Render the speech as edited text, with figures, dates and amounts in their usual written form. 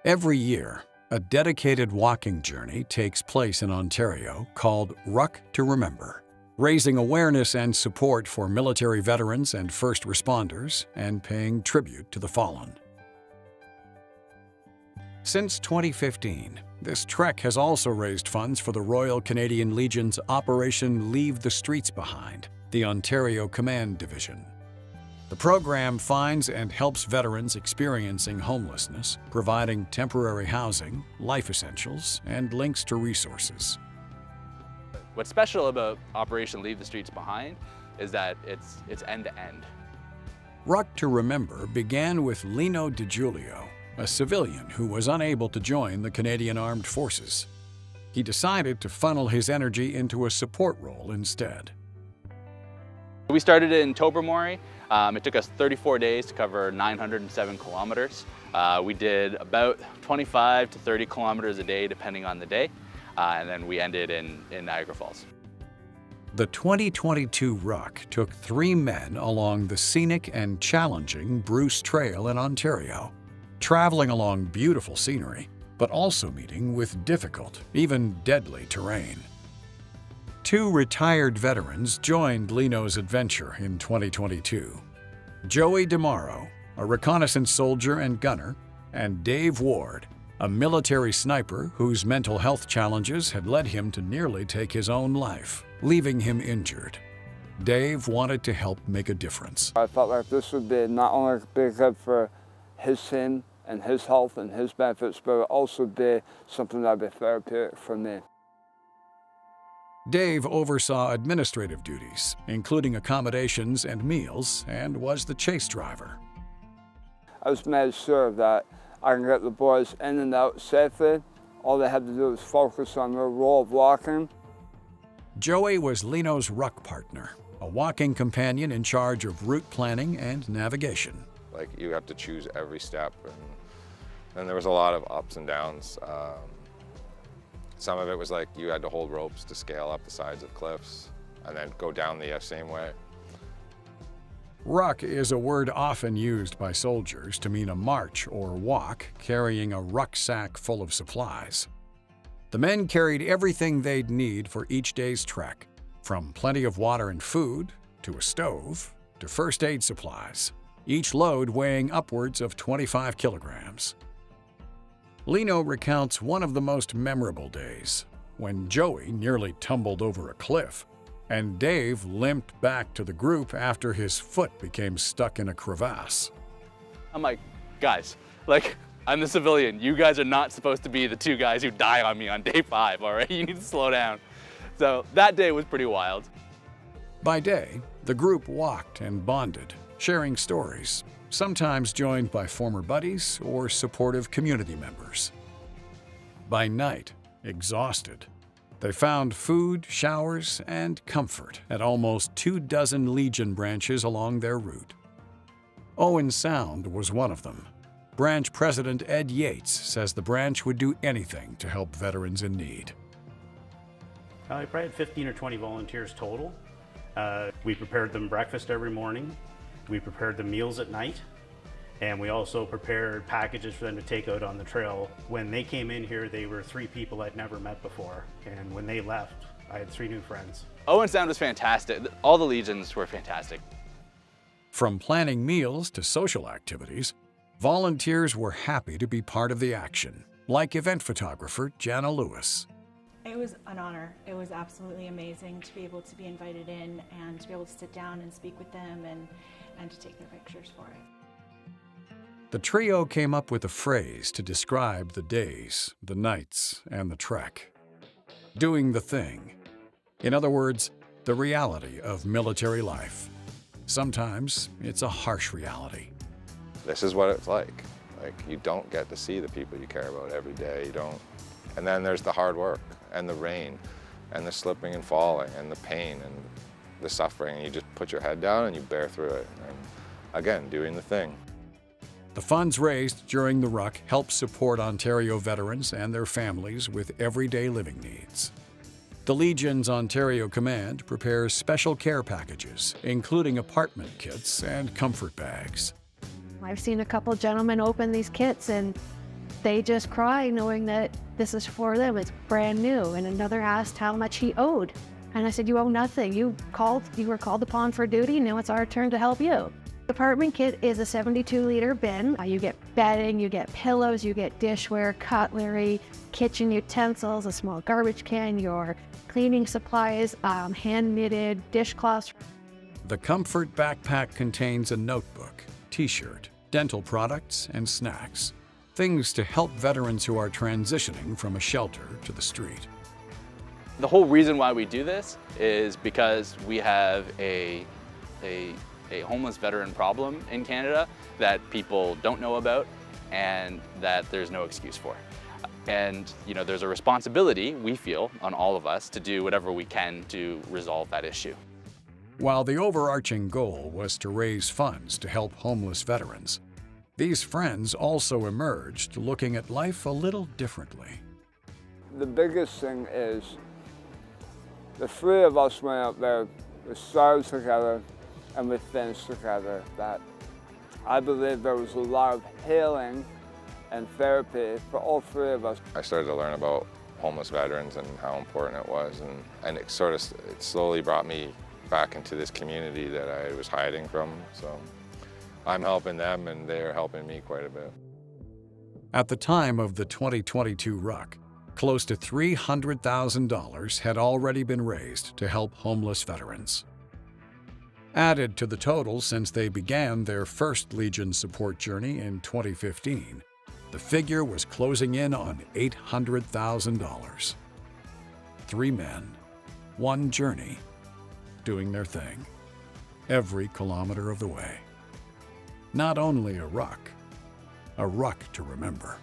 Every year, a dedicated walking journey takes place in Ontario called Ruck to Remember, raising awareness and support for military veterans and first responders and paying tribute to the fallen. Since 2015, this trek has also raised funds for the Royal Canadian Legion's Operation Leave the Streets Behind, the Ontario Command Division. The program finds and helps veterans experiencing homelessness, providing temporary housing, life essentials, and links to resources. What's special about Operation Leave the Streets Behind is that it's end-to-end. Ruck to Remember began with Lino DiGiulio, a civilian who was unable to join the Canadian Armed Forces. He decided to funnel his energy into a support role instead. We started in Tobermory. It took us 34 days to cover 907 kilometers. We did about 25 to 30 kilometers a day, depending on the day, and then we ended in Niagara Falls. The 2022 Ruck took 3 men along the scenic and challenging Bruce Trail in Ontario, traveling along beautiful scenery, but also meeting with difficult, even deadly terrain. 2 retired veterans joined Lino's adventure in 2022. Joey DeMauro, a reconnaissance soldier and gunner, and Dave Ward, a military sniper whose mental health challenges had led him to nearly take his own life, leaving him injured. Dave wanted to help make a difference. I felt like this would be not only be good for his team and his health and his benefits, but it would also be something that would be therapeutic for me. Dave oversaw administrative duties, including accommodations and meals, and was the chase driver. I was made sure that I can get the boys in and out safely. All they had to do was focus on their role of walking. Joey was Lino's Ruck partner, a walking companion in charge of route planning and navigation. Like, you have to choose every step, and there was a lot of ups and downs. Some of it was like you had to hold ropes to scale up the sides of cliffs and then go down the same way. Ruck is a word often used by soldiers to mean a march or walk carrying a rucksack full of supplies. The men carried everything they'd need for each day's trek, from plenty of water and food, to a stove, to first aid supplies, each load weighing upwards of 25 kilograms. Lino recounts one of the most memorable days, when Joey nearly tumbled over a cliff, and Dave limped back to the group after his foot became stuck in a crevasse. I'm like, guys, I'm the civilian. You guys are not supposed to be the 2 guys who die on me on day 5, all right? You need to slow down. So that day was pretty wild. By day, the group walked and bonded, sharing stories, sometimes joined by former buddies or supportive community members. By night, exhausted, they found food, showers, and comfort at almost 24 Legion branches along their route. Owen Sound was one of them. Branch President Ed Yates says the branch would do anything to help veterans in need. I probably had 15 or 20 volunteers total. We prepared them breakfast every morning. We prepared the meals at night, and we also prepared packages for them to take out on the trail. When they came in here, they were 3 people I'd never met before, and when they left, I had 3 new friends. Owen Sound was fantastic. All the Legions were fantastic. From planning meals to social activities, volunteers were happy to be part of the action, like event photographer Jana Lewis. It was an honor. It was absolutely amazing to be able to be invited in and to be able to sit down and speak with them and to take their pictures for it. The trio came up with a phrase to describe the days, the nights, and the trek. Doing the thing. In other words, the reality of military life. Sometimes it's a harsh reality. This is what it's like. You don't get to see the people you care about every day. You don't. And then there's the hard work and the rain and the slipping and falling and the pain and the suffering. And you just put your head down and you bear through it. And again, doing the thing. The funds raised during the Ruck help support Ontario veterans and their families with everyday living needs. The Legion's Ontario Command prepares special care packages, including apartment kits and comfort bags. I've seen a couple gentlemen open these kits, and They just cry knowing that this is for them. It's brand new. And another asked how much he owed. And I said, you owe nothing. You were called upon for duty. Now it's our turn to help you. The apartment kit is a 72-liter bin. You get bedding, you get pillows, you get dishware, cutlery, kitchen utensils, a small garbage can, your cleaning supplies, hand-knitted dishcloths. The Comfort Backpack contains a notebook, t-shirt, dental products, and snacks. Things to help veterans who are transitioning from a shelter to the street. The whole reason why we do this is because we have a homeless veteran problem in Canada that people don't know about and that there's no excuse for. And there's a responsibility, we feel, on all of us to do whatever we can to resolve that issue. While the overarching goal was to raise funds to help homeless veterans, these friends also emerged looking at life a little differently. The biggest thing is the three of us went out there, we started together and we finished together. That I believe there was a lot of healing and therapy for all three of us. I started to learn about homeless veterans and how important it was, and it slowly brought me back into this community that I was hiding from. So I'm helping them and they're helping me quite a bit. At the time of the 2022 Ruck, close to $300,000 had already been raised to help homeless veterans. Added to the total since they began their first Legion support journey in 2015, the figure was closing in on $800,000. 3 men, 1 journey, doing their thing, every kilometer of the way. Not only a Ruck to remember.